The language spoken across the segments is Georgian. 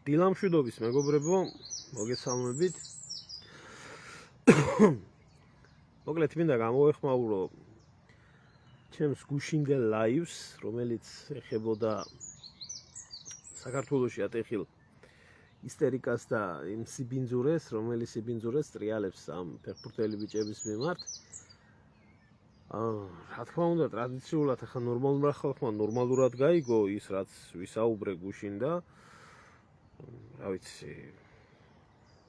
დილამშვიდობის მეგობრებო, მოგესალმებით. მოკლედ მინდა გამოვეხმაურო ჩემს გუშინდელ ლაივს, რომელიც ეხებოდა საქართველოში ატეხილ ისტერიკას და იმ სიბინძურეს, რომელიც სიბინძურეს ტრიალებს ამ ფეხბურთელი ბიჭების მიმართ. რა თქმა უნდა, ტრადიციულად ახლა ნორმალურად ხალხმა ნორმალურად გაიგო ის, რაც ვისაუბრე გუშინდა. რა ვიცი,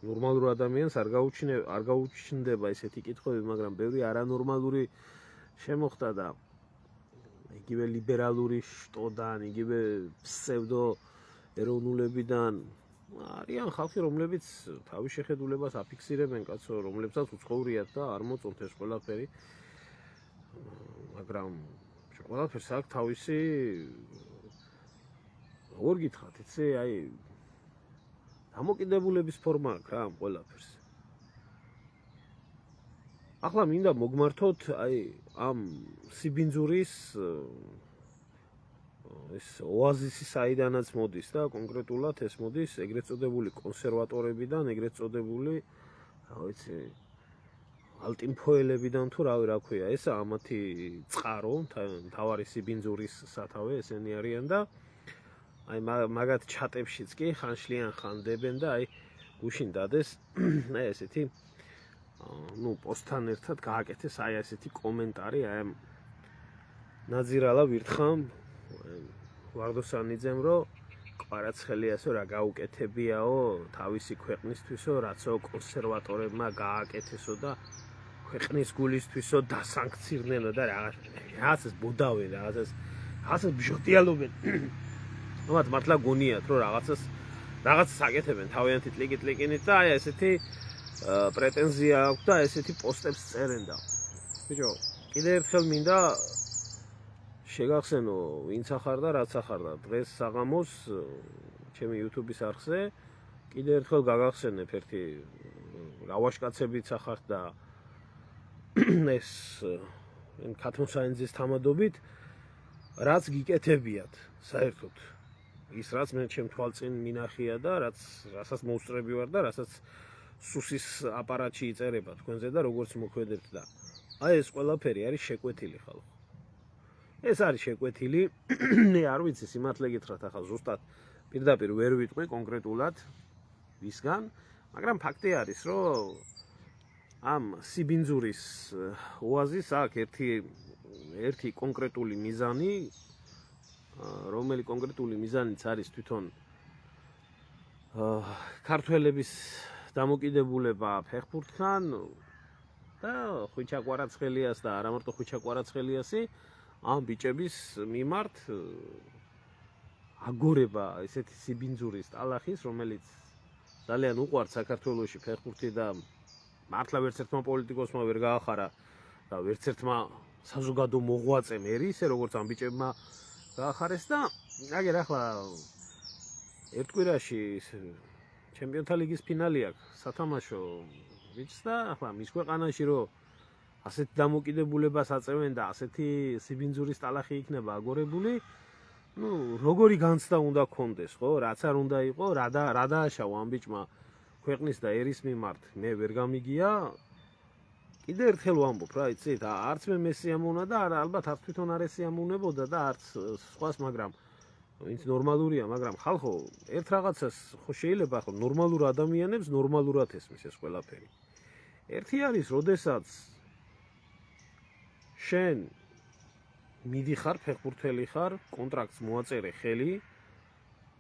ნორმალურ ადამიანს არ გაუჩნდება ესეთი კითხვები, მაგრამ ბევრი არანორმალური შემოხდა და იგივე ლიბერალური შტოდან, იგივე ფსევდო ეროვნულებიდან არიან ხალხი, რომლებიც თავის შეხედულებას აფიქსირებენ კაცო, რომლებსაც უცხოვრიათ და არ მოწონთ ეს ყველაფერი. მაგრამ ყველაფერს აქვს თავისი, როგორ გითხრათ, იცი, აი დამოკიდებულების ფორმა აქვს რა ამ ყველაფერს. ახლა მინდა მოგმართოთ აი ამ სიბინძურის ეს ოაზისი საიდანაც მოდის და კონკრეტულად ეს მოდის ეგრეთ წოდებული კონსერვატორებიდან, ეგრეთ წოდებული, რა ვიცი, ალტიმფოელებიდან თუ რა ქვია, ესა ამათი წყარო, მთავარი სიბინძურის სათავე ესენი არიან და აი მაგათ ჩატებშიც კი ხანშლიან ხანდებენ და აი გუშინ დადეს აი ესეთი პოსტთან ერთად გააკეთეს აი ესეთი კომენტარი აი ამ ნაძირალა ვირთხამ ვარდოსანიძემ რომ კვარაცხელიასო რა გაუკეთებიაო თავისი ქვეყნისთვისო რაცო კონსერვატორებმა გააკეთესო და ქვეყნის გულისთვისო დასანქცირნენო და რაღაცას ბუდავენ რაღაცას ბჟოტიალობენ მათ მართლა გონიათ რომ რაღაცას აკეთებენ თავიანთი ტლიკინით და აი ესეთი პრეტენზია აქვს და ესეთი პოსტებს წერენ და ბიჭო კიდევ ერთხელ მინდა შეგახსენო ვინც ახარ და რაც ახარ და დღეს საღამოს ჩემი YouTube-ის არხზე კიდევ ერთხელ გაგახსენებ ერთი რავაშკაცებიც ახართ და ეს ქათმოსაინძის თამადობით რაც გიკეთებიათ საერთოდ ის რაც მე ჩემ თვალწინ მინახია და რასაც მოუსწრები ვარ და რასაც სუსის აპარატში იწერება თქვენზე და როგორც მოქმედებთ და აი ეს ყველაფერი არის შეკვეთილი ხალხო. ეს არის შეკვეთილი, მე არ ვიცი სიმართლე გითხრათ ახლა ზუსტად პირდაპირ ვერ ვიტყვი კონკრეტულად ვისგან, მაგრამ ფაქტი არის, რომ ამ სიბინძურის ოაზის აქვს ერთი კონკრეტული მიზანი, რომელი კონკრეტული მიზანიც არის თვითონ ქართველების დამოკიდებულება ფეხბურთთან და ხვიჩა კვარაცხელიას და არა მარტო ხვიჩა კვარაცხელიასი ამ ბიჭების მიმართ აგორება ესეთი სიბინძურის ტალახის, რომელიც ძალიან უყვართ საქართველოში ფეხბურთი და მართლა ვერც ერთმა პოლიტიკოსმა ვერ გაახარა და ვერც ერთმა საზოგადო მოღვაწემ ერი ისე როგორც ამ ბიჭებმა გაახარეს და აგერ ახლა ერთ კვირაში ჩემპიონთა ლიგის ფინალი აქვს სათამაშო ბიჭს და ახლა მის ქვეყანაში რომ ასეთი დამოკიდებულებას აწევენ და ასეთი სიბინძურის ტალახი იქნება აგორებული, როგორი განცდა უნდა გქონდეს, ხო? რაც არ უნდა იყო, რა დააშავა ამ ბიჭმა ქვეყნის და ერის მიმართ, მე ვერ გამიგია. კიდევ ერთხელ ვამბობ რა, იცით, არც მე მესიამოვნა და ალბათ არც თვითონ არ ესიამოვნებოდა და არც სხვას, მაგრამ ვინც ნორმალურია, მაგრამ ხალხო, ერთ რაღაცას ხო შეიძლება ხო ნორმალურ ადამიანებს ნორმალურად ესმის ეს ყველაფერი. ერთი არის, როდესაც შენ მიდიხარ ფეხბურთელი ხარ, კონტრაქტს მოაწერე ხელი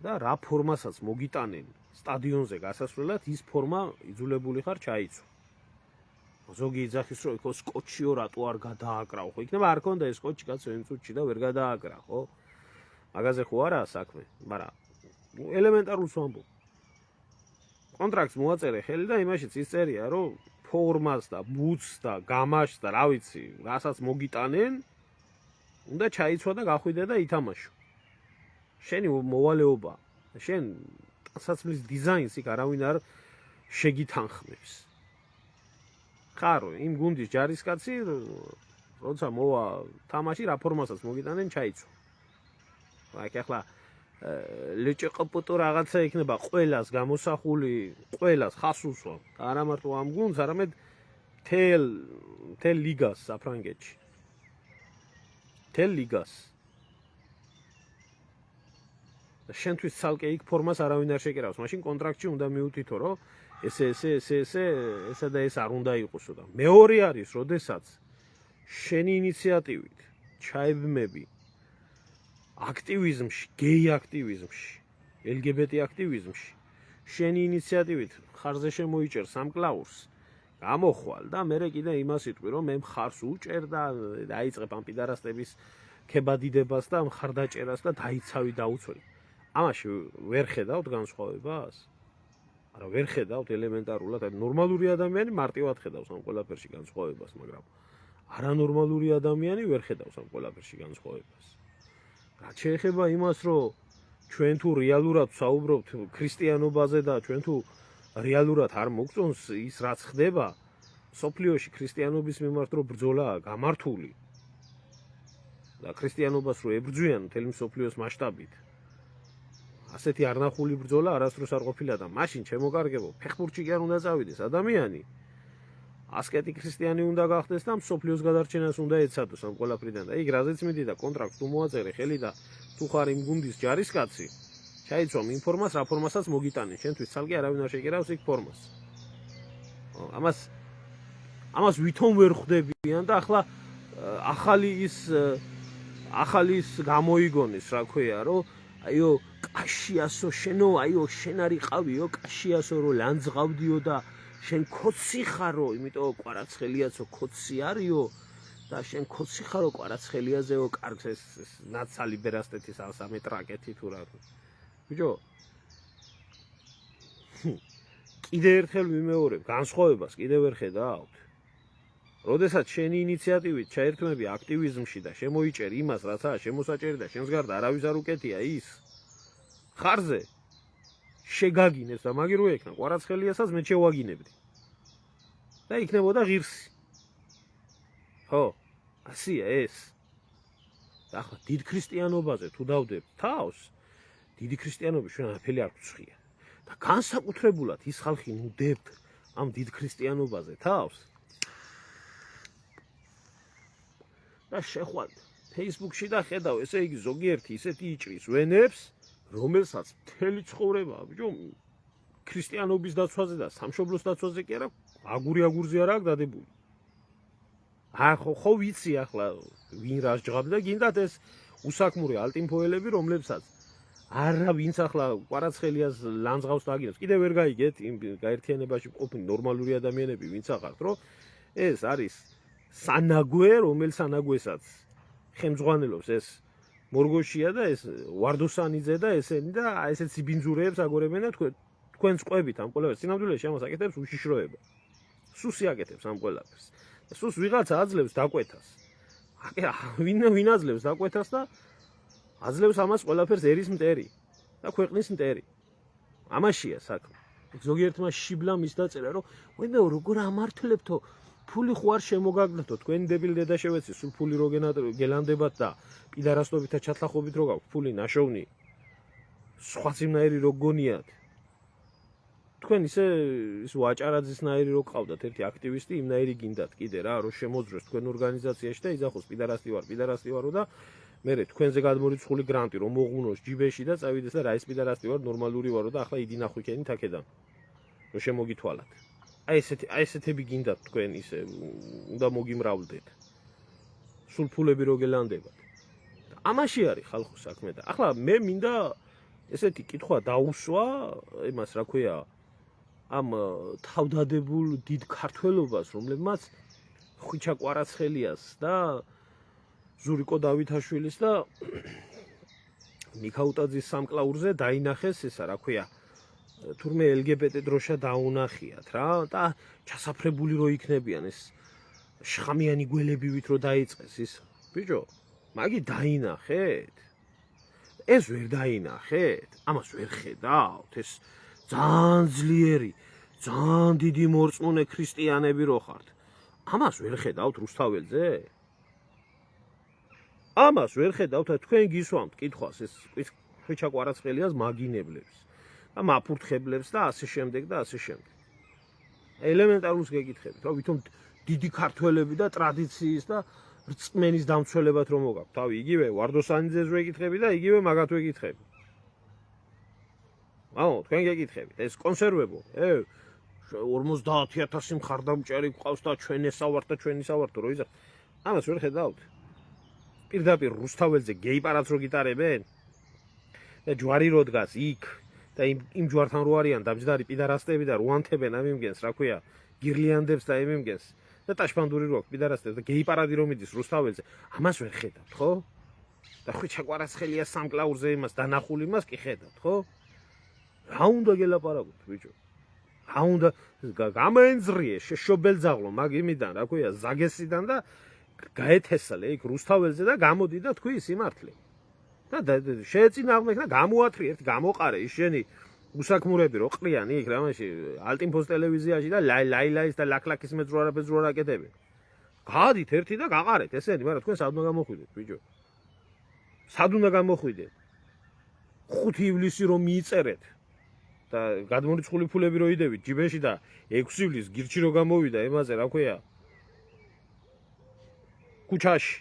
და რა ფორმასაც მოგიტანენ სტადიონზე გასასვლელად, ის ფორმა იძულებული ხარ ჩაიცო. ზოგი იძახის რომ იქ სკოტჩიო რატო არ გადააკრავ, ხო? იქნება არ ქონდა ეს სკოტჩი კაცო იმ წუთში და ვერ გადააკრა, ხო? მაგაზე ხო არაა საქმე, მაგრამ ელემენტარულს ვამბობ. კონტრაქტს მოაწერე ხელი და იმაშიც ის წერია, რომ ფორმას და ბუცს და გამაშს და რა ვიცი, რასაც მოგიტანენ, უნდა ჩაიცვა და გახვიდე და ითამაშო. შენი მოვალეობა, შენ ტანსაცმლის დიზაინს იქ არავინ არ შეგითანხმებს. ხარ იმ გუნდის ჯარისკაცი, როცა მოვა თამაში, რა ფორმასაც მოგიტანენ, ჩაიცვა. აი ახლა ლეჭეყოპოტო რაღაცა იქნება ყველას გამოსახული, ყველას ხას უსვამ. არა მარტო ამ გუნდს, არამედ მთელ ლიგას საფრანგეთში. მთელ ლიგას. და შენთვის ცალკე იქ ფორმას არავინ არ შეკერავს. მაშინ კონტრაქტში უნდა მიუთითო, რომ ესა და ეს არ უნდა იყოსო და მეორე არის, როდესაც შენი ინიციატივით ჩაებმები აქტივიზმში, გეი აქტივიზმში, LGBT აქტივიზმში, შენი ინიციატივით ხარზე შემოიჭერ სამ კლაურს, გამოხვალ და მე კიდე იმას იტყვი, რომ მე მხარს უჭერ და დაიწყებ ამ პიდარასტების ქებადიდებას და მხარდაჭერას და დაიცავი დაუცველი. ამაში ვერ ხედავთ განსხვავებას? არა, ვერ ხედავთ ელემენტარულად, ნორმალური ადამიანი მარტივად ხედავს ამ ყველაფერში განსხვავებას, მაგრამ არანორმალური ადამიანი ვერ ხედავს ამ ყველაფერში განსხვავებას. რაც შეეხება იმას, რომ ჩვენ თუ რეალურად საუბრობთ ქრისტიანობაზე და ჩვენ თუ რეალურად არ მოგწონს ის რაც ხდება, სოფლიოში ქრისტიანობის მიმართ რო ბრძოლაა გამართული და ქრისტიანობას რო ებრძვიან მთელი მსოფლიოს მასშტაბით. ასეთი არნახული ბრძოლა არასდროს არ ყოფილა და მაშინ ჩემოკარგებო, ფეხბურთში კი არ უნდა წავიდეს ადამიანი. ასკეტი ქრისტიანი უნდა გახდეს და მსოფლიოს გადარჩენას უნდა ეცადოს ამ ყველაფრიდან და იქ რაზეც მიდი და კონტრაქტს თუ მოაწერე ხელი და თუ ხარ იმ გუნდის ჯარისკაცი, ჩაიცვამ იმ ფორმას, რა ფორმასაც მოგიტანე, შენთვის ცალკე არავინ არ შეკერავს იქ ფორმას. ამას ვითომ ვერ ხვდებიან და ახლა ახალი ის გამოიგონეს, რა ქვია, რომ აიო კაშიასო შენო, აიო შენ არ იყავიო კაშიასო რომ ლანძღავდიო და შენ ქოცი ხარო, იმიტომ კვარაცხელიაცო ქოცი არისო და შენ ქოცი ხარო კვარაცხელიაზეო კარგს ეს ნაცალი ბერასტეთის 100 ტრაკეთი თუ რა. ბიჭო კიდე ერთხელ ვიმეორებ, განსხვავებას კიდე ვერ ხედავთ. როდესაც შენი ინიციატივით ჩაერთმები აქტივიზმში და შემოიჭერ იმას, რაცა შემოსაჭერი და შენს გარდა არავის არ უკეთია ის ხარზე შეგაგინებს და მაგირო ეკნა კვარაცხელიასაც მე შევაგინებდი და იქნებოდა ღირსი. ხო, ასია ეს. და ახლა დიდ ქრისტიანობაზე თუ დავდებ თავს, დიდი ქრისტიანობის ჩვენ არაფერი არ გვწვია და განსაკუთრებულად ის ხალხი ნუ დებთ ამ დიდ ქრისტიანობაზე თავს და შეხვალ Facebook-ში და ხედავ, ესე იგი ზოგიერთი ისეთი იჭრის ვენებს, რომელსაც მთელი ცხოვრება, ბიჭო, ქრისტიანობის დაცვაზე და სამშობლოს დაცვაზე კი არა, აგურზე არა აქვს დადებული. ხო ვიცი ახლა ვინ რას ჯღაბ და გინდათ ეს უსაქმური ალტიმფოელები, რომლებსაც არა ვინც ახლა კვარაცხელიას ლანძღავს დაგინებს. კიდე ვერ გაიგეთ იმ გაერთიანებაში ყოფილი ნორმალური ადამიანები, ვინც ახართ, რომ ეს არის სანაგვე, რომელ სანაგვესაც ხელმძღვანელობს ეს მორგოშია და ეს ვარდოსანიძე და ესენი და ესეც ბინძურეებს აგორებენ და თქვენ წყვებით ამ ყველაფერს. სინამდვილეში ამას აკეთებს უშიშროება. სუსი აკეთებს ამ ყველაფერს. სუს ვიღაცა აძლევს დაკვეთას. ვინ აძლევს დაკვეთას და აძლევს ამას ყველაფერს ერის მტერი და ქვეყნის მტერი. ამაშია საქმე. ზოგიერთმა შიბლამ ის დაწერა, რომ ვენდაო როგორ ამართლებთო ფული ხო არ შემოგაგდათო თქვენ დებილ დედაშევეცი სულ ფული რო გელანდებათ და პიდარასტობით და ჩათლახობით რო გაქვთ ფული ნაშოვნი სხვა ძიმნაირი რო გგონიათ თქვენ ის ვაჭარაძისნაირი რო ყავდათ ერთი აქტივისტი იმნაირი გინდათ კიდე რა რომ შემოძროს თქვენ ორგანიზაციაში და იზახოს პიდარასტი ვარო და მერე თქვენზე გადმორიცხული გრანტი რომ მოღუნოს ჯიბეში და წავიდეს და რა ის პიდარასტი ვარ ნორმალური ვარო და ახლა იდინახვიქენი თაკედან რომ შემოგითვალათ აი ესეთები გინდათ თქვენ ისე უნდა მოგიმრავლდეთ სულ ფულები რო გელანდებათ ამაში არის ხალხო საქმე და ახლა მე მინდა ესეთი კითხვა დაუსვა იმას რა ქვია ამ თავდადებულ დიდ ქართველობას რომლებმაც ხვიჩა კვარაცხელიას და ზურიკო დავითაშვილის და მიქაუტაძის სამკლაურზე დაინახეს ესა რა ქვია თურმე LGBT დროშა დაუნახიათ რა და ჩასაფრებული რო იქნებიან ეს შხამიანი გველებივით რო დაიწყეს ის ბიჭო მაგი დაინახეთ ეს ვერ დაინახეთ ამას ვერ ხედავთ ეს ძალიან ძლიერი ძალიან დიდი მორწმუნე ქრისტიანები რო ხართ ამას ვერ ხედავთ რუსთაველზე ამას ვერ ხედავთ თქვენ გისვამთ კითხვას ეს ხვიჩა კვარაცხელიას მაგინებლებს და მაფურთხებლებს და ასე შემდეგ და ასე შემდეგ. ელემენტარულს გეკითხებით, რა ვითომ დიდი ქართველები და ტრადიციის და რწმენის დამცველებად რომ მოგაქვთ. თავი იგივე ვარდოსანიძეს ვეკითხები და იგივე მაგათ ვეკითხები. თქვენ გეკითხებით, ეს კონსერვებო, 50,000 მხარდამჭერი გვყავს და ჩვენ ესავართ და ჩვენ ისავართო რო იზახ. ამას ვერ ხედავთ. პირდაპირ რუსთაველზე გეიპარაც რო გიტარებენ და ჯვარი რო დგას იქ და იმ ჯვართან რო არიან დამჯდარი პიდარასტები და რო ანთებენ ამ იმგენს, რა ქვია, გირლიანდებს და იმ იმგენს და ტაშპანდური რო აქვს პიდარასტებს და გეიპარადი რომ მიდის რუსთაველზე, ამას ვერ ხედავთ, ხო? და ხვიჩა კვარაცხელია სამკლაურზე იმას დანახული იმას კი ხედავთ, ხო? რა უნდა გელაპარაკოთ, ბიჭო? რა უნდა გამოენძრიე შეშობელძაღლო მაგ იმიდან, რა ქვია, ზაგესიდან და გაეთესალე იქ რუსთაველზე და გამოდი და თქვი სიმართლე. და შეეწინააღმდეგე და გამოათრი ერთ გამოყარე ის შენი უსაქმურები რო ყრიან იქ რამაში ალტინფოს ტელევიზიაში და ლაილაის და ლაკლაკის მეძრო არაფერს რო არაკეთებენ. გადით ერთი და გაყარეთ ესენი, მაგრამ თქვენ სად უნდა გამოხვიდეთ, ბიჭო? სად უნდა გამოხვიდეთ? 5 ივლისი რომ მიიწერეთ და გადმორიცხული ფულები რო იდევით ჯიბეში და 6 ივლისს გირჩი რო გამოვიდა ემაზე, რა ქვია, ქუჩაში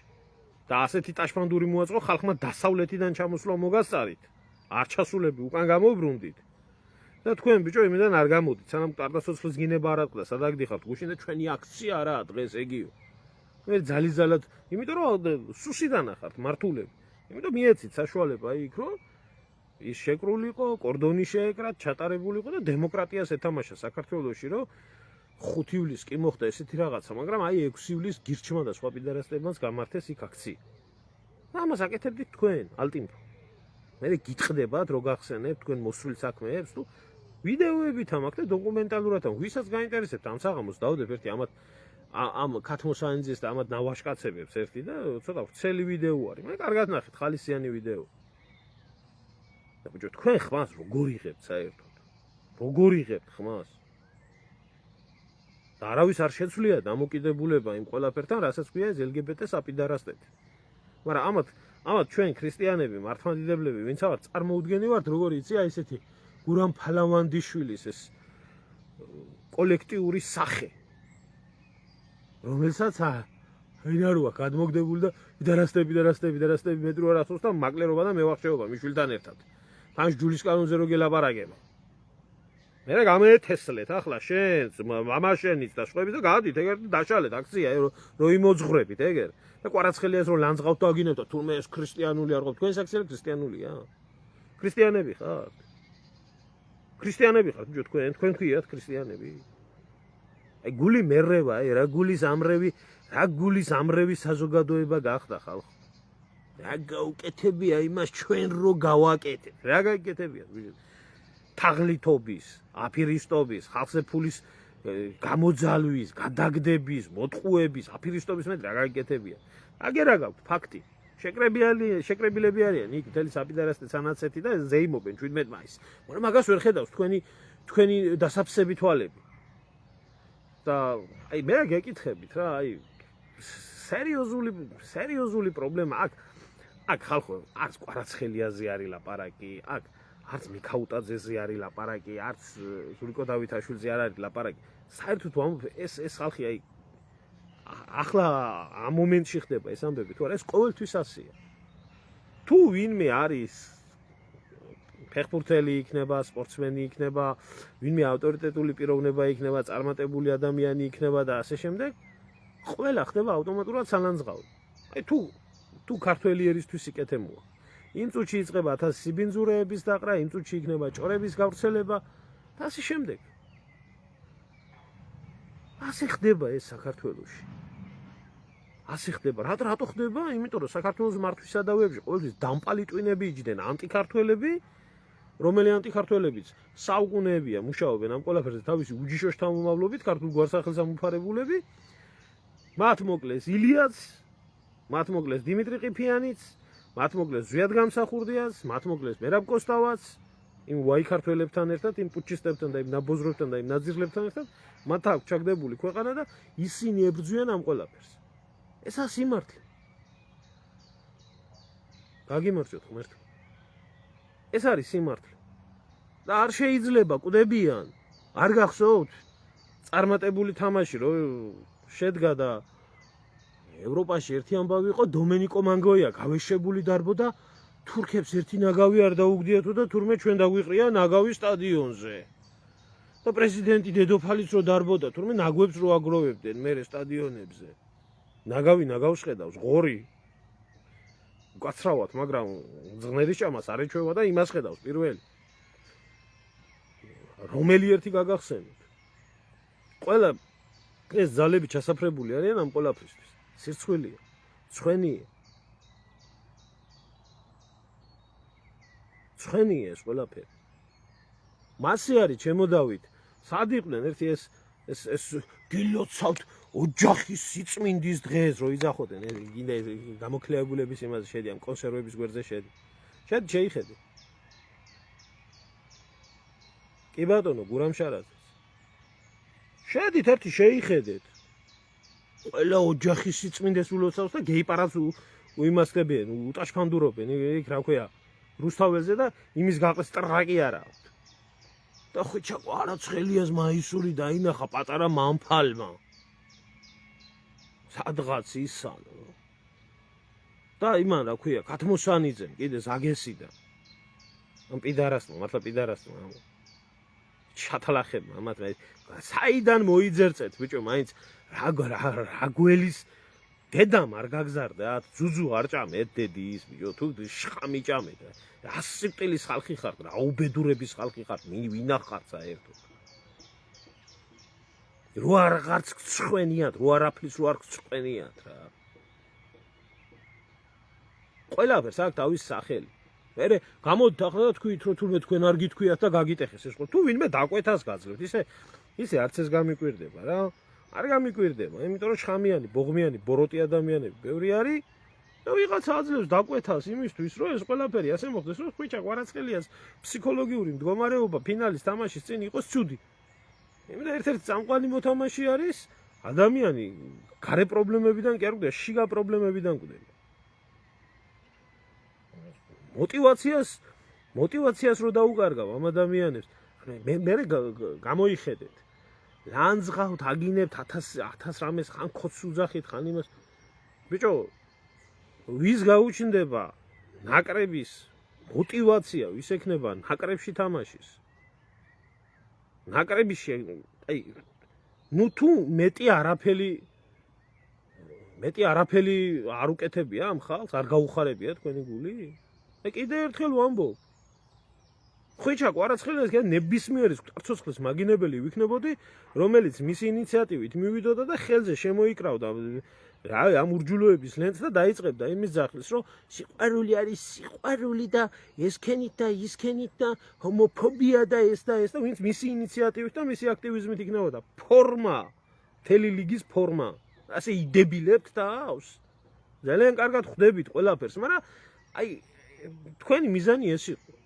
და ასეთი ტაშპანდური მოაწყო ხალხმა დასავლეთიდან ჩამოსვლა მოგასწარით. არ ჩასულები უკან გამობრუნდით. და თქვენ ბიჭო იმიდან არ გამოდით, სანამ ტარდასოცხლის გინება არ ატყდა, სად აგდიხართ გუშინ და ჩვენი აქცია რა დღეს ეგიო. მე ძალიზალად, იმიტომ რომ სუსიდან ახართ მართულები. იმიტომ მიეცით საშუალება იქ რომ ის შეკრულიყო, კორდონი შეეკრათ, ჩატარებული იყო და დემოკრატიას ეთამაშა საქართველოში, რომ 5 ივლისს კი მოხდა ესეთი რაღაცა, მაგრამ აი 6 ივლისს გირჩმა და სხვა პიდარასტებმაც გამართეს იქ აქცია. და ამას აკეთებდით თქვენ, ალტინფო. მე გითხდებათ, რო გახსენებთ თქვენ მოსვლილ საქმეებს, თუ ვიდეოებით ამაკ და დოკუმენტალურად ამ ვისაც გაინტერესებთ ამ საღამოს დავდებ ერთი ამ ქათმოსანიძეს და ამათ ნავაშკაცებებს ერთი და ცოტა ვრცელი ვიდეო არის. მე კარგად ნახეთ, ხალისიანი ვიდეო. და ბიჭო თქვენ ხმას როგორ იღებთ საერთოდ? როგორ იღებთ ხმას? და არავის არ შეცვლია დამოკიდებულება იმ ყველაფერთან, რასაც ქვია ეს LGBT საპიდარასტეთი. მაგრამ ამათ ჩვენ ქრისტიანები, მართლმადიდებლები, ვინც ვართ, წარმოუდგენი ვართ, როგორ იცი აი ესეთი გურამ ფალავანდიშვილის ეს კოლექტიური სახე, რომელსაც აინაროა გადმოგდებული და პიდარასტები მეტრო არ ასწორს და მაკლერობა და მევახშეობა მიშვილთან ერთად. თან ჯულის კანონზე რო გელაპარაკება. მე გამეთესლეთ ახლა შენს, მამაშენიც და სხვაები და გადით ეგერ დაშალეთ აქცია რო იმოძღვრებით ეგერ. და კვარაცხელიას რო ლანძღავთ და აგინებთ, თურმე ეს ქრისტიანული არ ყოფს. თქვენ საქციელი ქრისტიანულია? ქრისტიანები ხართ? ქრისტიანები ხართ, ბიჭო, თქვენ ქვიათ ქრისტიანები? აი გული მერევა, აი რა გულის ამრევი საზოგადოება გახდა ხალხო. რა გაუკეთებია იმას ჩვენ რო გავაკეთეთ. რა გაიკეთებია, ბიჭო? თაღლითობის, აფირისტობის, ხალხზე ფულის გამოძალვის, გადაგდების, მოტყუების, აფირისტობის მეტ რა გაიკეთებია. აგერა გაქვთ ფაქტი. შეკრებილები არიან იქ მთელი საპიდარასტე სანაცეთი და ზეიმობენ 17 მაისს. მაგრამ მაგას ვერ ხედავს თქვენი დასაფსები თვალები. და აი მე გეკითხებით რა, აი სერიოზული პრობლემა აქ ხალხო, არც კვარაცხელიაზე არის ლაპარაკი, აქ არც მიქაუტაძეზე არის ლაპარაკი, არც ზურიკო დავითაშვილზე არ არის ლაპარაკი. საერთოდ ეს ხალხი აი ახლა ამ მომენტში ხდება ეს ამბები, თუ არა ეს ყოველთვის ასეა. თუ ვინმე არის ფეხბურთელი იქნება, სპორტსმენი იქნება, ვინმე ავტორიტეტული პიროვნება იქნება, წარმატებული ადამიანი იქნება და ასე შემდეგ, ყველა ხდება ავტომატურად სალანძღავი. აი თუ ქართველი ერისთვის სიკეთემოა. იმ წუთში იწყება 1000 სიბინძურეების დაყრა, იმ წუთში იქნება ჭორების გავრცელება და ასე შემდეგ. ასე ხდება ეს საქართველოში. ასე ხდება. რატო ხდება? იმიტომ რომ საქართველოს მართვის სადავეებში ყოველთვის დამპალი ტვინები იჯდნენ ანტიქართველები, რომელი ანტიქართველებიც საუკუნეებია მუშაობენ ამ ყველაფერზე თავისი უჯიშო შთამომავლობით, ქართულ გვარსახელს ამოფარებულები. მათ მოკლეს ილიაც, მათ მოკლეს დიმიტრი ყიფიანიც, მათ მოკლეს ზვიად გამსახურდიას, მათ მოკლეს მერაბ კოსტავაც, იმ ვაი ქართველებთან ერთად, იმ პუჩისტებთან და იმ ნაბოზრებთან და იმ ნაძირლებთან ერთად, მათ აქვს ჩაგდებული ქვეყანა და ისინი ებრძვიან ამ ყველაფერს. ესა სიმართლე. გაგიმარჯოთ ღმერთო. ეს არის სიმართლე. და არ შეიძლება კვდებიან. არ გახსოვთ? წარმატებული თამაში რო შედგა და ევროპაში ერთი ამბავი იყო დომენიკო მანგოია გავეშებული დარბოდა თურქებს ერთი ნაგავი არ დაუგდიათო და თურმე ჩვენ დაგვიყრია ნაგავის სტადიონზე. და პრეზიდენტი დედოფალიც რო დარბოდა თურმე ნაგვებს რო აგროვებდნენ მერე სტადიონებზე. ნაგავი ნაგავს ხედავს ღორი. უკაცრავად, მაგრამ ზღნერის ჭამას არ ეჩვევა და იმას ხედავს პირველი. რომელი ერთი გაგახსენოთ. ყველა ეს ძალები ჩასაფრებული არიან ამ ყველაფრისთვის. სირცხვილია, ცხენია. ცხენია ეს ყველაფერი. მასე არის ჩემო დავით. სად იყვნენ ერთი ეს გილოცავთ ოჯახის სიწმინდის დღეს რო იძახოდნენ გინდა გამოქლებულების იმაზე შედიან კონსერვების გვერდზე შედი. შეიხედე. კი ბატონო გურამშარაძე. შედით ერთი შეიხედეთ. ყველა ოჯახის სიწმინდეს ულოცავს და გეიპარას უიმასკებიან, უტაშფანდურობენ, იქ რა ქვია, რუსთაველზე და იმის გაყრეს ტრაკი არა აქვს. და ხიჩაკო არაცხელიას მაისური დაინახა პატარა მამფალმა. სადღაც ისანო. და იმან რა ქვია, ქათმოსანიძემ კიდე ზაგესიდან. ამ პიდარასმა, მართლა პიდარასმა. ჩათლახებმა ამათ საიდან მოიძერწეთ ბიჭო მაინც რა გველის დედამ არ გაგზარდა ძუძუ არ ჭამეთ დედის ბიჭო თუ შხამი ჭამეთ რა სიკვდილის ხალხი ხართ რა უბედურების ხალხი ხართ ვინახართ საერთოდ რო არღარც გწყვენიათ რო არაფრის რო არ გწყვენიათ რა ყველაფერს აქვს თავის სახელი მერე გამოდით ახლა და თქვით რომ თურმე თქვენ არ გითქვიათ და გაგიტეხეს ეს ხო თუ ვინმე დაკვეთას გაძლევთ ისე არც ეს გამიკვირდება რა არ გამიკვირდება იმიტომ რომ შხამიანი ბოღმიანი ბოროტი ადამიანები ბევრი არის და ვიღაცა აძლევს დაკვეთას იმისთვის რომ ეს ყველაფერი ასე მოხდეს რომ ხვიჩა ყვარაცხელიას ფსიქოლოგიური მდგომარეობა ფინალის თამაშის წინ იყოს ცუდი იმიტომ ერთ-ერთი წამყვანი მოთამაშე არის ადამიანი გარე პრობლემებიდან კი არ გვდა შიგა პრობლემებიდან გვდება мотивაციას რო დაუკარგავ ამ ადამიანებს მე გამოიხედეთ ლანძღავთ აგინებთ 1000 რამეს ხან ხოცს უძახით ხან იმას ბიჭო ვის გაუჩნდება ნაკრების мотивация ვის ექნება ნაკრებში თამაშის ნაკრებში აი ნუ თუ მეტი არაფერი არ უკეთებია ამ ხალხს არ გაუხარებია თქვენი გული და კიდე ერთხელ ვამბობ ხვიჩა ყვარაცხელიას კი ნებისმიერის წარცოცხლის მაგინებელი ვიქნებოდი რომელიც მისი ინიციატივით მივიდოდა და ხელზე შემოიკრავდა რა ამ ურჯულოების ლენტს და დაიწყებდა იმის ძახილს რომ სიყვარული არის სიყვარული და ესქენით და ისქენით და ჰომოფობია და ეს და ვინც მისი ინიციატივით და მისი აქტივიზმით იქნებოდა ფორმა მთელი ლიგის ფორმა ასე იდებილებთ თავს ძალიან კარგად ხვდებით ყველაფერს მაგრამ აი თქვენი მიზანი ეს იყო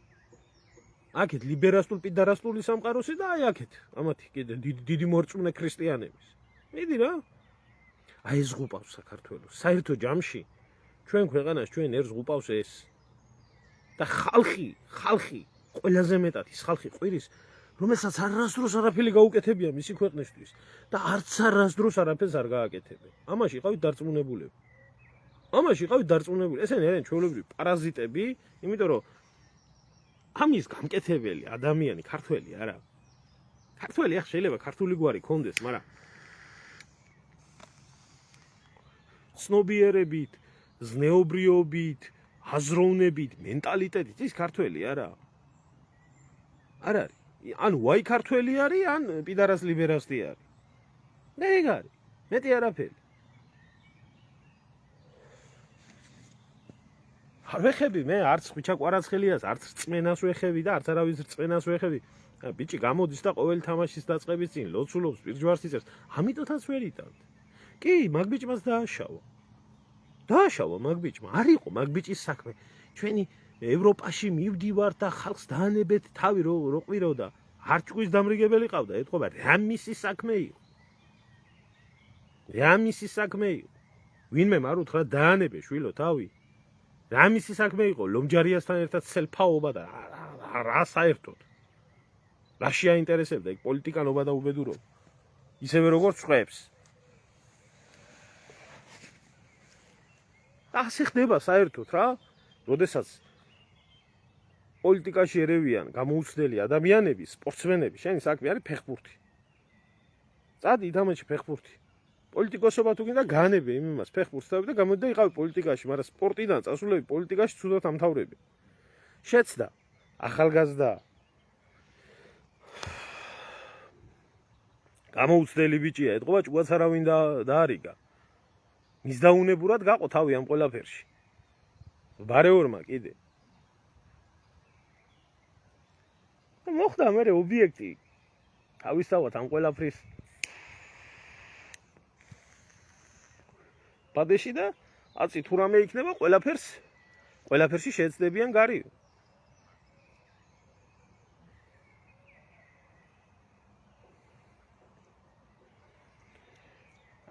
აქეთ ლიბერასტულ პიდარასტული სამყაროსი და აი აქეთ ამათი კიდე დიდი მორწმუნე ქრისტიანების მიდი რა აი ეს ღუპავს საქართველოს საერთო ჯამში ჩვენ ქვეყანას ჩვენ ერს ღუპავს ეს და ხალხი ყველაზე მეტად ის ხალხი ყვირის რომელსაც არასდროს არაფერი გაუკეთებია მისი ქვეყნისთვის და არც არასდროს არაფერს არ გააკეთებენ ამაში იყავით დარწმუნებული ესენი არიან ჩვეულებრივი პარაზიტები იმიტომ რომ ამის გამკეთებელი ადამიანი ქართველი არა ქართველი ახ შეიძლება ქართული გვარი კონდეს მაგრამ ცნობიერებით ზნეობრიობით აზროვნებით მენტალიტეტით ის ქართველი არა არ არის ან ვაი ქართველი არის ან პიდარას ლიბერასტი არის და ეგ არის მეტი არაფერი არ ვეხები მე არც ხვიჩა ყვარაცხელიას არც რწმენას ვეხები და არც არავის რწმენას ვეხები ბიჭი გამოდის და ყოველი თამაშის დაწყების წინ ლოცულობს პირჯვარს იწევს ამიტომაც ვერ იტანთ კი მაგ ბიჭმას დააშავა მაგ ბიჭმა არ იყო მაგ ბიჭის საქმე ჩვენი ევროპაში მივდივართ და ხალხს დაანებეთ თავი რო ყვიროდა არჩყვის დამრიგებელი ყავდა ეთქობა რა მისი საქმე იყო ვინმე არ უთხრა დაანებე შვილო თავი რა მისი საქმე იყო ლომჯარიასთან ერთად სელფაობა და რა საერთოდ? რა შეაინტერესებდა იქ პოლიტიკანობა და უბედურობა? ისევე როგორც ხვებს. ასე ხდება საერთოდ რა? როდესაც პოლიტიკაში ერევიან გამოუცდელი ადამიანები, სპორტსმენები, შენი საქმე არის ფეხბურთი. წადი ითამაშე ფეხბურთი. პოლიტიკოსობა თუ გინდა განებე იმ იმას ფეხბურთს და გამოდი და იყავი პოლიტიკაში, მაგრამ სპორტიდან წასულები პოლიტიკაში ცუდად ამთავრები. შეცდა, ახალგაზრდა. გამოუცდელი ბიჭია, ეთყობა ჭუაც არავინ დაარიგა. მისდაუნებურად გაყო თავი ამ ყველაფერში. ბარეორმა კიდე. მოხდა მე ობიექტი. თავისთავად ამ ყველაფრის პადეში და აცი თუ რამე იქნება ყველაფერში შეეცდებიან გარი.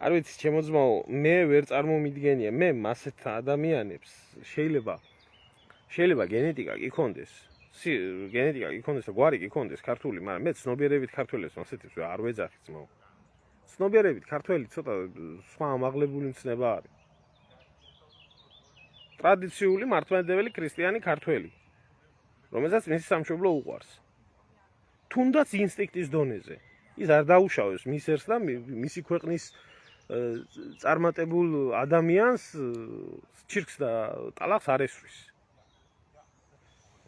არ ვიცი ჩემო ძმაო, მე ვერ წარმომიდგენია, მე მასეთ ადამიანებს შეიძლება გენეტიკა გიქონდეს. გენეტიკა გიქონდეს და გვარი გიქონდეს ქართული, მაგრამ მე ცნობიერებით ქართველებს მასეთებს არ ვეძახი ძმაო. ცნობიერებით ქართველი ცოტა სხვა ამაღლებული მცნება არის. ტრადიციული მართლმადიდებელი ქრისტიანი ქართველი, რომელსაც მისი სამშობლო უყვარს. თუნდაც ინსტინქტის დონეზე. ის არ დაუშავებს მის ერს და მისი ქვეყნის წარმატებულ ადამიანს ჩირკს და ტალახს არ ესვრის.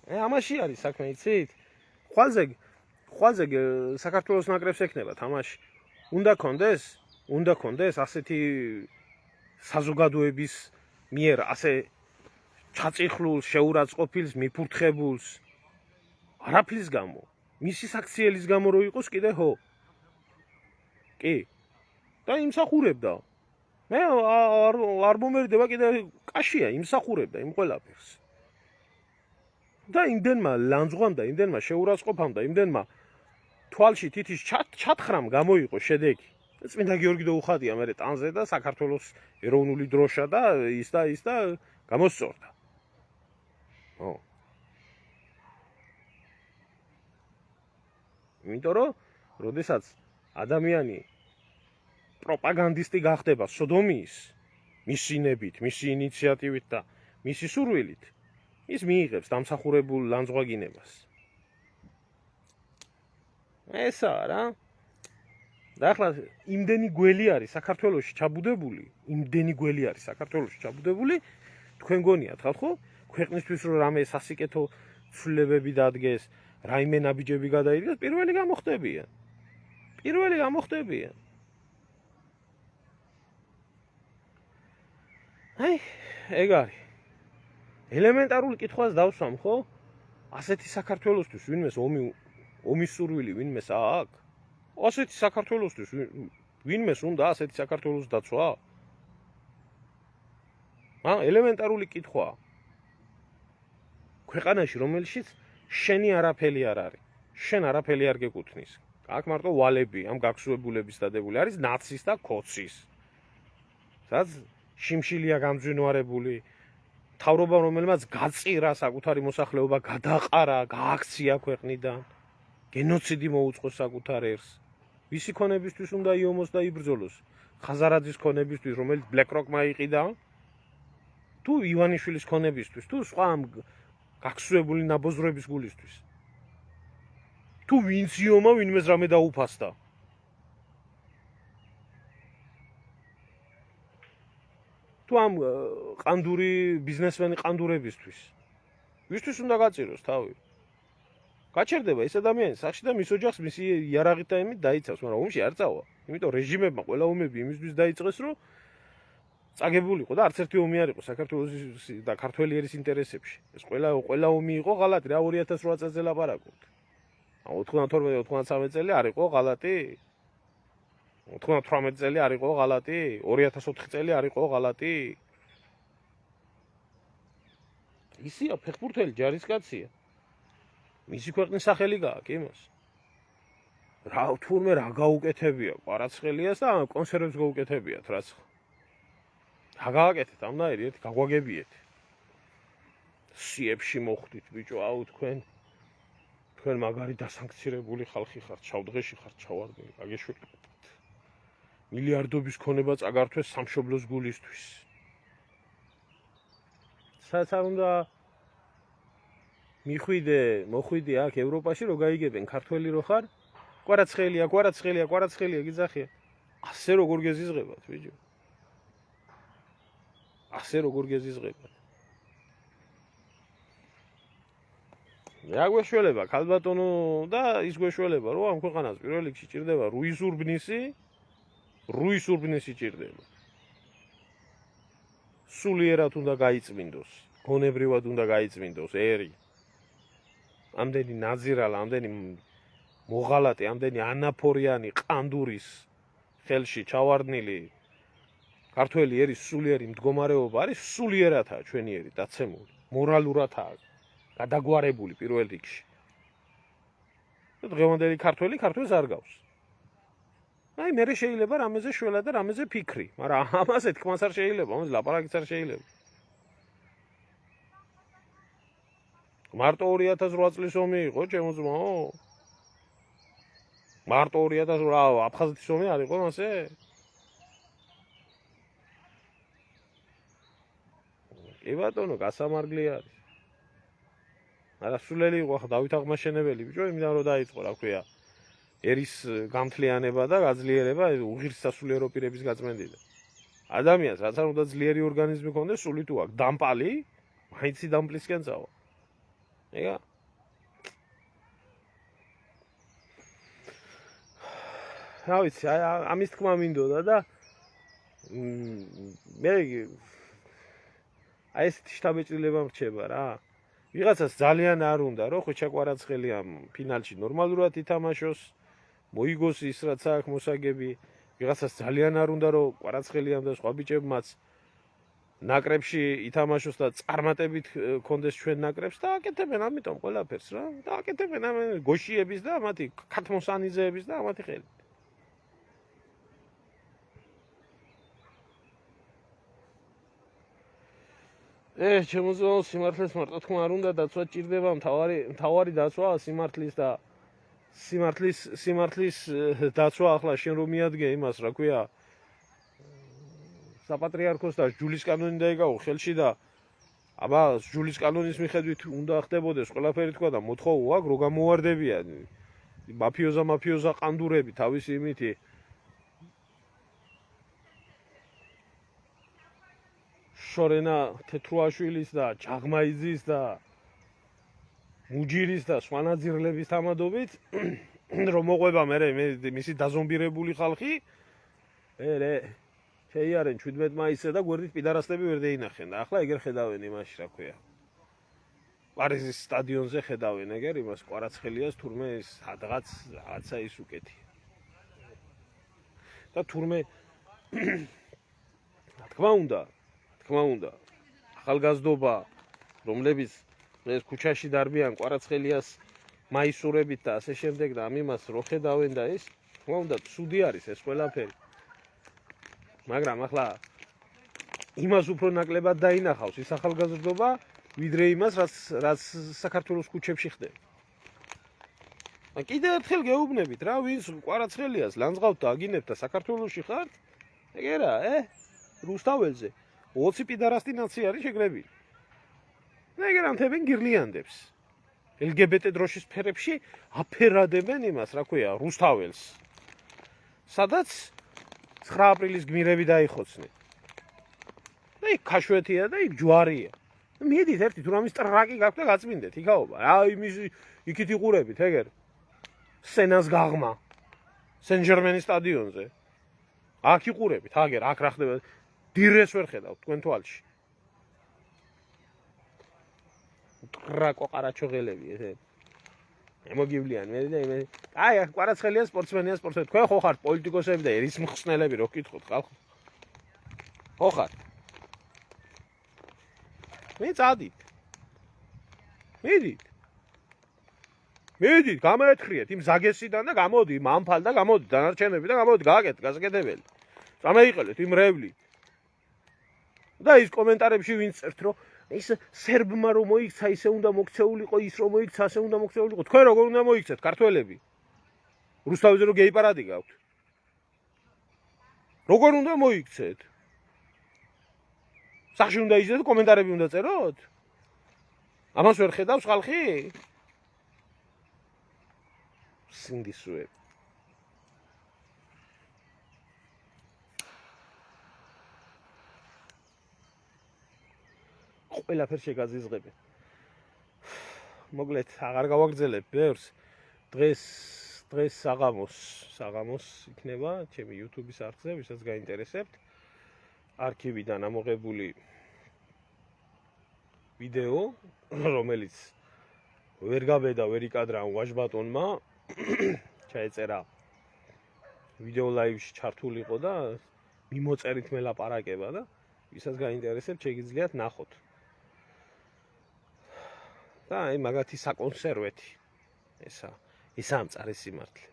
ამაში არის საქმე, იცით? ხვალზე საქართველოს ნაკრებს ექნება თამაში. უნდა კონდეს ასეთი საზოგადოების მიერ ასე ჩაწიხლულს, შეურაცხყოფილს, მიფურთხებულს. არაფრის გამო. მისი საქციელის გამო რო იყოს კიდე ხო? კი. და იმსახურებდა. მე არ მომერდება კიდე კაშია, იმსახურებდა იმ ყველაფერს. და იმდენმა ლანძღვამ და იმდენმა შეურაცხყოფამ და იმდენმა თვალში თითის ჩათხრამ გამოიყო შედეგი. წმინდა გიორგი დაუხადია მე ტანზე და საქართველოს ეროვნული დროშა და ის და გამოსწორდა. ო. იმიტომ რომ როდესაც ადამიანი პროპაგანდისტი გახდება სოდომიის მისი ნებით, მისი ინიციატივით და მისი სურვილით, ის მიიღებს დამსახურებულ ლანძღვაგინებას. ესაა რა. და ახლა იმდენი გველი არის საქართველოში ჩაბუდებული, თქვენ გონიათ ხალხო, ქვეყნისთვის რომ რამე სასიკეთო ცვლილებები დადგეს, რაიმე ნაბიჯები გადაიდგეს, პირველი გამოხდებიან. აი, ეგ არის. ელემენტარული კითხვას დავსვამ, ხო? ასეთი საქართველოსთვის ვინმეს ომის სურვილი ვინმეს აქვს? ასეთი საქართველოსთვის ვინმეს უნდა ასეთი საქართველოს დაცვა? ელემენტარული კითხვაა. ქვეყანაში, რომელშიც შენი არაფერი არ არის. შენ არაფერი არ გეკუთვნის. აქ მარტო ვალები, ამ გაგსუებულების დადებული არის ნაცის და ქოცის. სადაც შიმშილია გამძვინვარებული, მთავრობა რომელმაც გაწირა საკუთარი მოსახლეობა, გადაყარა, გააქცია ქვეყნიდან, გენოციდი მოუწყო საკუთარ ერს. ვისი ქონებისთვის უნდა იომოს და იბრძოლოს? ხაზარაძის ქონებისთვის, რომელიც BlackRock-მა იყიდა? თუ ივანიშვილის ქონებისთვის, თუ სხვა ამ გაგსუებული ნაბოზრების გულისთვის? თუ ვინც იომა ვინმეს რამე დაუფასდა? თუ ამ ბიზნესმენი ყანდურებისთვის? ვისთვის უნდა გაწიროს თავი? გაჩერდება ეს ადამიანი სახში და მის ოჯახს მისი იარაღით და იმით დაიცავს, მაგრამ ომში არ წავა. იმიტომ რეჟიმებმა ყველა ომები იმისთვის დაიწყეს, რომ წაგებულიყო და არც ერთი ომი არ იყო საქართველოს და ქართველი ერის ინტერესებში. ეს ყველა ომი იყო ღალატი, რა 2008 წელს ლაპარაკობთ. 92-93 წელი არ იყო ღალატი? 98 წელი არ იყო ღალატი? 2004 წელი არ იყო ღალატი? ისია ფეხბურთელი ჯარისკაცია. მისი ქვეყნის სახელი გააქვს იმას. თურმე რა გაუკეთებია კვარაცხელიას და კონსერვებს გაუკეთებიათ რაც. რა გააკეთეთ ამნაირი ერთი გაგვაგებიეთ. სიებში მოხდით ბიჭო, აუ თქვენ თქვენ მაგარი დასანქცირებული ხალხი ხართ, ჩავდღეში ხართ, ჩავარდნილი, გაგეშველებათ. მილიარდობის ქონება წაგართვეს სამშობლოს გულისთვის. სადაც არ უნდა მოხვიდე აქ ევროპაში რო გაიგებენ ქართველი რო ხარ, კვარაცხელია გიძახია. ასე როგორ გეზიზღებათ, ბიჭო. ასე როგორ გეზიზღებათ. რა გვეშველება ქალბატონო და ის გვეშველება რომ ამ ქვეყანას პირველ რიგში ჭირდება რუის ურბნისი ჭირდება. სულიერად უნდა გაიწმინდოს, გონებრივად უნდა გაიწმინდოს ერი. ამდენი ნაზირალა, ამდენი მოღალატე, ამდენი ანაფორიანი ყანდურის ხელში ჩავარდნილი ქართველი ერის სულიერი მდგომარეობა არის სულიერათაა ჩვენი ერი დაცემული, მორალურათაა გადაგვარებული პირველ რიგში. დღევანდელი ქართველი ქართველს არ გავს. აი მე შეიძლება რამეზე შველა და რამეზე ფიქრი, მაგრამ ამაზე თქმას არ შეიძლება, ამაზე ლაპარაკიც არ შეიძლება. მარტო 2008 წლის ომი იყო, ჩემო ძმაო. მარტო 2000 რა აფხაზეთის ომი არ იყო მასე? კი ბატონო, გასამარგლი არის. არასულელი იყო ხა დავით აღმაშენებელი ბიჭო, იმიდან რომ დაიწყო, რა ქვია, ერის გამთლიანება და გაძლიერება უღირსასულიერო პირების გაწმენდიდა. ადამიანს რაც არ უნდა ძლიერი ორგანიზმი ქონდეს, სული თუ აქვს დამპალი, მაინცი დამპლისკენ წავა. ეგა რა ვიცი, ამის თქმა მინდოდა და მე აი ეს შტაბეჭდილება მრჩება რა. ვიღაცას ძალიან არ უნდა რომ ხვიჩა კვარაცხელია ფინალში ნორმალურად ითამაშოს, მოიგოს ის რაც აქვს მოსაგები. ვიღაცას ძალიან არ უნდა რომ კვარაცხელიამ და სხვა ბიჭებმაც ნაკრებში ითამაშოს და წარმატებით კონდეს ჩვენ ნაკრებს და აკეთებენ ამიტომ ყველაფერს რა. და აკეთებენ ამ გოშიების და მათი ქათმოსანიძეების და მათი ხელით. ჩემო სიმართლეს მარტო თქმა არ უნდა დაცვა ჭირდება, მთავარი დაცვა სიმართლის და სიმართლის დაცვა ახლა შენ რომ მიადგე იმას, რა ქვია, საპატრიარქოს და ჯულის კანონი დაიკავო ხელში და აბა ჯულის კანონის მიხედვით უნდა ხდებოდეს ყველაფერი თქვა და მოთხოვო აქ რო გამოვარდებიან მაფიოზა ყანდურები თავისი იმითი შორენა თეთრუაშვილის და ჯაღმაიძის და მუჯირის და სვანაძირლების თამადობით რომ მოყვება მე მისი დაზომბირებული ხალხი შეიარენ 17 მაისზე და გვერდით პიდარასტები ვერ დაინახენ და ახლა ეგერ ხედავენ იმაში, რა ქვია. პარიზის სტადიონზე ხედავენ ეგერ იმას კვარაცხელიას თურმე ის რაღაცა ის უკეთი. და თურმე თქმა უნდა ახალგაზრდობა რომლებიც ეს ქუჩაში დარბიან კვარაცხელიას მაისურებით და ასე შემდეგ და ამ იმას რო ხედავენ და ის თქმა უნდა ცუდი არის ეს ყველაფერი. მაგრამ ახლა იმას უფრო ნაკლებად დაინახავს ის ახალგაზრდობა ვიდრე იმას რაც საქართველოს ქუჩებში ხდება. კიდევ ერთხელ გეუბნებით რა, ვინც კვარაცხელიას ლანძღავთ და აგინებთ და საქართველოში ხართ, ეგერა, რუსთაველზე 20 პიდარასტი ნაცი არის შეგრებილი. ეგერ ამთებენ გირლიანდებს. LGBT დროშის ფერებში აფერადებენ იმას, რა ქვია, რუსთაველს. სადაც 9 აპრილის გმირები დაიხოცნენ. და იქ ქაშვეთია და იქ ჯვარია. მიდით ერთი თუ რამის ტრაკი გაქვთ და გაწმინდეთ, იქაობა. აი იქით იყურებით, ეგერ. სენას გაღმა. სენ-ჟერმენის სტადიონზე. აქ იყურებით, აგერ, აქ რა ხდება. დირეს ვერ ხედავთ თქვენ თვალში. ტრაკო ყარაჩოღელები ესე. მოგივლიან მე და მე. აი, კვარაცხელია სპორტსმენია, თქვენ ხო ხართ პოლიტიკოსები და ერის მხსნელები, რო გკითხოთ ხალხო. ხო ხართ. მე წადით. მიდით, გამოეთხრიეთ იმ ზაგესიდან და გამოდი, მამფალ და გამოდი, დანარჩენები და გამოდი, გააკეთეთ, გასაკეთებელი. წამეიყელეთ იმ რევლით. და ის კომენტარებში ვინც წერთ, რომ ის სერბმა რომ მოიქცა, ისე უნდა მოქცეულიყო, ის რომ მოიქცა, ასე უნდა მოქცეულიყო. თქვენ როგორ უნდა მოიქცეთ, ქართველები? რუსთავიზე რომ გეიპარადი გაქვთ. როგორ უნდა მოიქცეთ? სახში უნდა იჯდეთ, კომენტარები უნდა წეროთ? ამას ვერ ხედავს ხალხი? სინდისუები. ყველაფერ შეგაზიზღებენ. მოკლედ, აღარ გავაგრძელებ ბევრს. დღეს საღამოს იქნება ჩემი YouTube-ის არხზე, ვისაც გაინტერესებთ. არქივიდან ამოღებული ვიდეო, რომელიც ვერ გაბედა, ვერ იკადრა ვაჟბატონმა, ჩაეწერა ვიდეო ლაივში ჩართულიყო და მიმოწერით მელაპარაკება და ვისაც გაინტერესებთ, შეგიძლიათ ნახოთ. და აი მაგათი საკონსერვეთი ესა ამწარი სიმართლე.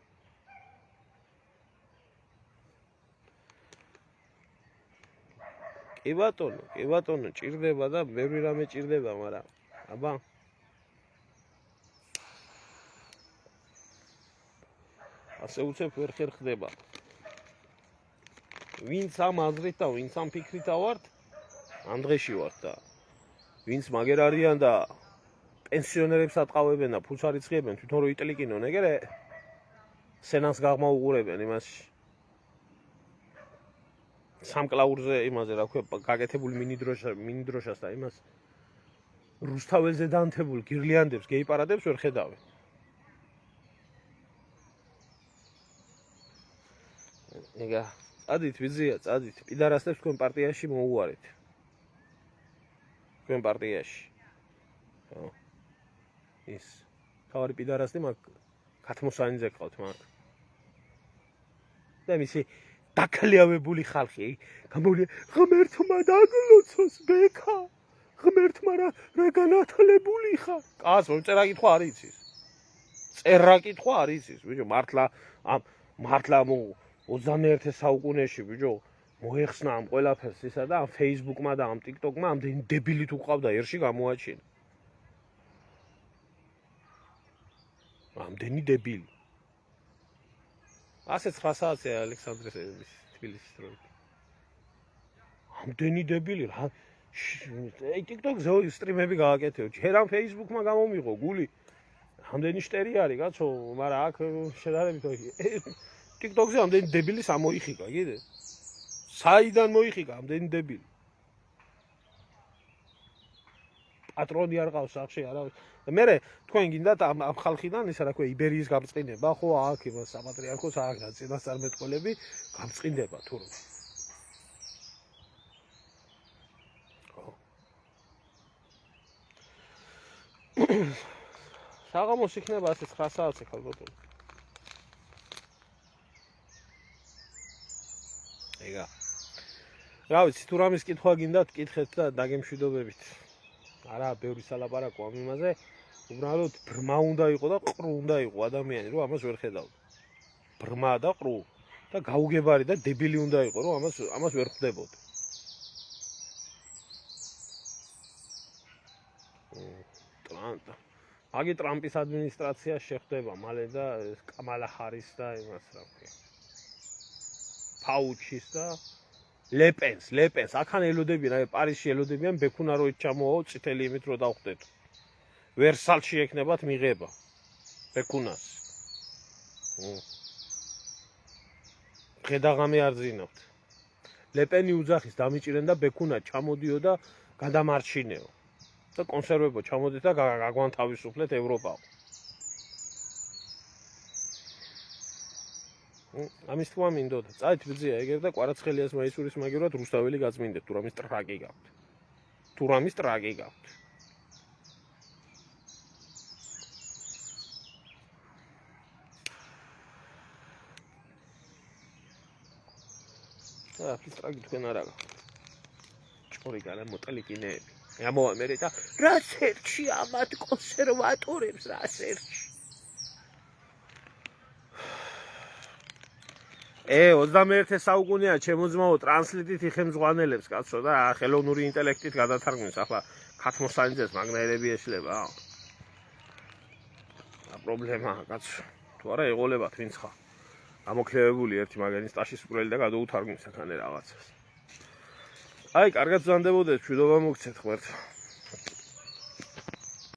კი ბატონო, ჭირდება და ბევრი რამე ჭირდება, მაგრამ აბა ასე უცებ ვერ ხერხდება. ვინც ამ აზრით და ვინც ამ ფიქრით ავართ, ამ დღეში ვართ და ვინც მაგერ არიან და პენსიონერებს ატყავებენ და ფულს არ იწყებენ, თვითონ რო იტლიკინონ, ეგრე სენას გაღმაუყურებენ იმაში. სამკლაურზე იმაზე რა ქვია, გაკეთებული მინიდროშას და იმას რუსთაველზე დაანთებულ გირლიანდებს, გეიპარადებს ვერ ხედავენ. ეგა, წადით ვიზია, წადით. პიდარასებს თქვენ პარტიაში მოუარეთ. თქვენ პარტიაში. ხო. ის თავარი პიდარასი მაგ ქათმოსანიძე ყავთ მაგ. და მისი დაქლიავებული ხალხი გამოვლია ღმერთმა დაგლოცოს ბექა ღმერთმა რა განათლებული ხარ კაც წერა კითხვა არ იცის წერა კითხვა არ იცის ბიჭო მართლა 21 საუკუნეში ბიჭო მოეხსნა ამ ყველაფერს ისა და ამ Facebook-მა და ამ TikTok-მა ამდენი დებილი თუ ყავდა ერში გამოაჩინა ამდენი დებილი 109 საათია ალექსანდრეს თბილისის დროით. ამდენი დებილი რა. აი TikTok-ზე სტრიმები გააკეთეო. ჯერ ამ Facebook-მა გამომიღო გული. ამდენი შტერი არის, კაცო, მაგრამ აქ შედარებით TikTok-ზე ამდენი დებილი სამოიხიკა, კიდე. საიდან მოიხიკა ამდენი დებილი? პატრონი არ ყავს სახში, არა. მე თქვენ გინდათ ამ ხალხიდან ისა რა ქვია იბერიის გამწყინება, ხო აქ იმას საპატრიარქოს აქ წინასწარმეტყველები გამწყინდება თუ რა. ხო. საღამოს იქნება ასე 9 საათზე ხალბატონო. ეგა. რა ვიცი, თუ რამის კითხვა გინდათ, კითხეთ და დაგემშვიდობებით. არა, ბევრი სალაპარაკო ამ იმაზე. უბრალოდ ბრმა უნდა იყო და ყრუ უნდა იყო ადამიანი, რომ ამას ვერ ხედავდა. ბრმა და ყრუ და გაუგებარი და დებილი უნდა იყო, რომ ამას ვერ ხვდებოდა. აგი ტრამპის ადმინისტრაცია შეხვდება მალე და კამალა ჰარის და იმას რა ქვია. ფაუჩის და ლეპენს, აქან ელოდებიან, აი პარიზში ელოდებიან ბექუნა რო ჩამოაო წითელი იმით რო დავხვდეთ. ვერსალში ეკნებათ მიღება ბექუნას. ღედაღამე არ ძინავთ. ლეპენი უძახის დამიჭირენ და ბექუნა ჩამოდიო და გადამარჩინეო. და კონსერვებო ჩამოდით და გაგვანთავისუფლეთ ევროპა. ამის თქმა მინდოდა. წაით ბძია ეგერ და კვარაცხელიას მაისურის მაგერად რუსთაველი გაწმინდეთ, თუ რამის ტრაკი გაქვთ. ახლის ტრაკი თქვენ არა გაქვთ. ჭორი განა მოტელიკინეები. ამოვა მე და რა სერჩი ამათ კონსერვატორებს რა სერჩი. 21 საუკუნეა ჩემო ძმაო ტრანსლიტით იხემძღვანელებს კაცო და ხელოვნური ინტელექტით გადათარგმნეს ახლა ქათმოსანიძეს მაგნაირები ეშლება. პრობლემაა, კაცო. თუ არა ეღოლებათ ვინც ხარ. ამოქნევებული ერთი მაგარის ტაშის სპრელი და გადაუთარგმნი საქანე რაღაცას. აი, კარგად ზანდებოდეთ, მშვიდობა მოგცეთ ღმერთო.